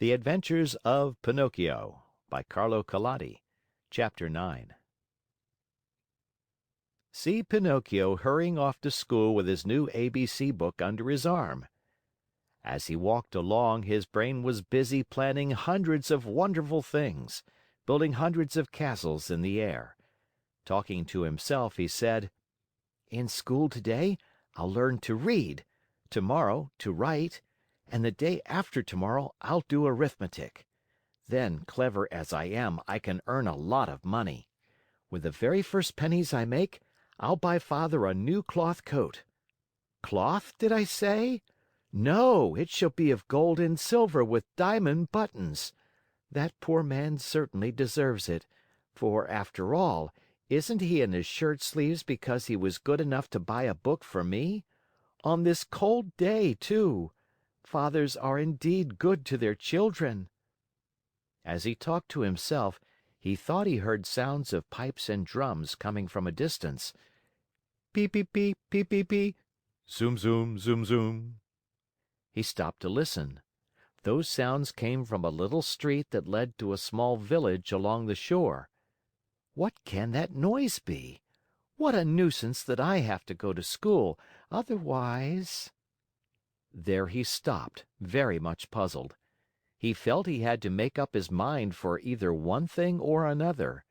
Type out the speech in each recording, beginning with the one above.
The Adventures of Pinocchio by Carlo Collodi. Chapter 9. See Pinocchio hurrying off to school with his new ABC book under his arm. As he walked along, his brain was busy planning hundreds of wonderful things, building hundreds of castles in the air. Talking to himself, he said, "In school today, I'll learn to read, tomorrow to write, and the day after tomorrow I'll do arithmetic. Then, clever as I am, I can earn a lot of money. With the very first pennies I make, I'll buy Father a new cloth coat. Cloth, did I say? No, it shall be of gold and silver with diamond buttons. That poor man certainly deserves it, for, after all, isn't he in his shirt sleeves because he was good enough to buy a book for me? On this cold day, too. Fathers are indeed good to their children." As he talked to himself, he thought he heard sounds of pipes and drums coming from a distance. Peep, peep, peep, peep, peep, peep. Zoom, zoom, zoom, zoom. He stopped to listen. Those sounds came from a little street that led to a small village along the shore. What can that noise be? What a nuisance that I have to go to school. Otherwise... There he stopped, very much puzzled. He felt he had to make up his mind for either one thing or another.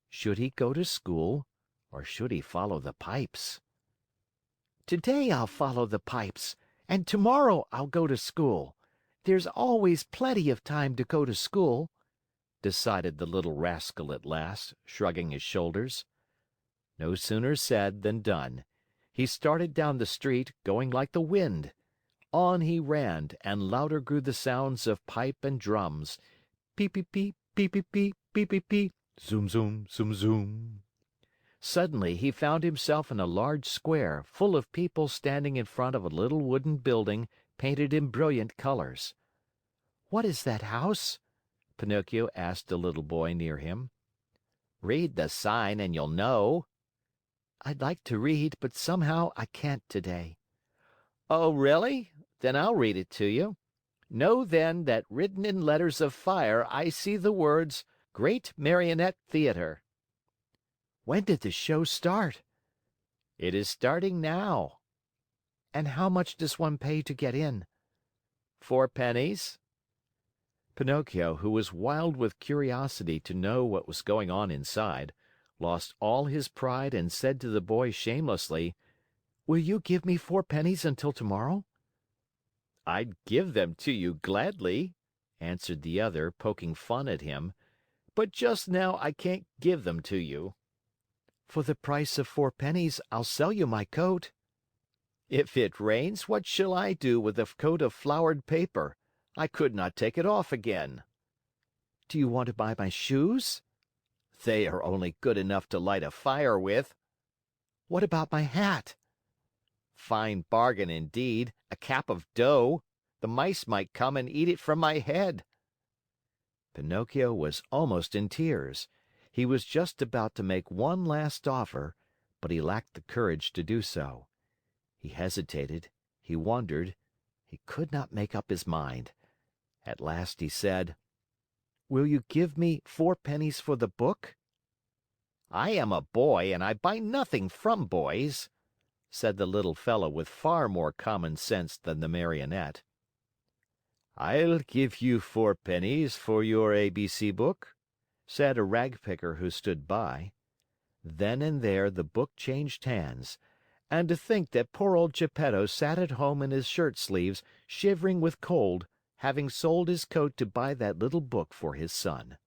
Should he go to school, or should he follow the pipes? "Today I'll follow the pipes, and tomorrow I'll go to school. There's always plenty of time to go to school," decided the little rascal at last, shrugging his shoulders. No sooner said than done. He started down the street, going like the wind. On he ran, and louder grew the sounds of pipe and drums. Peep, peep, peep, peep, peep, peep, peep, peep, peep. Zoom, zoom, zoom, zoom. Suddenly, he found himself in a large square, full of people standing in front of a little wooden building painted in brilliant colors. "What is that house?" Pinocchio asked a little boy near him. "Read the sign and you'll know." "I'd like to read, but somehow I can't today." "Oh, really? Then I'll read it to you. Know then that written in letters of fire I see the words, 'Great Marionette Theater.'" "When did the show start?" "It is starting now." "And how much does one pay to get in?" "4 pennies." Pinocchio, who was wild with curiosity to know what was going on inside, lost all his pride and said to the boy shamelessly, "Will you give me 4 pennies until tomorrow?" "I'd give them to you gladly," answered the other, poking fun at him, "but just now I can't give them to you." "For the price of 4 pennies, I'll sell you my coat." "If it rains, what shall I do with a coat of flowered paper? I could not take it off again." "Do you want to buy my shoes?" "They are only good enough to light a fire with." "What about my hat?" "Fine bargain indeed, a cap of dough. The mice might come and eat it from my head." Pinocchio was almost in tears. He was just about to make one last offer, but he lacked the courage to do so. He hesitated, he wondered, he could not make up his mind. At last he said, "Will you give me 4 pennies for the book?" "I am a boy and I buy nothing from boys," said the little fellow with far more common sense than the Marionette. "I'll give you 4 pennies for your ABC book," said a rag picker who stood by. Then and there the book changed hands. And to think that poor old Geppetto sat at home in his shirt sleeves, shivering with cold, having sold his coat to buy that little book for his son.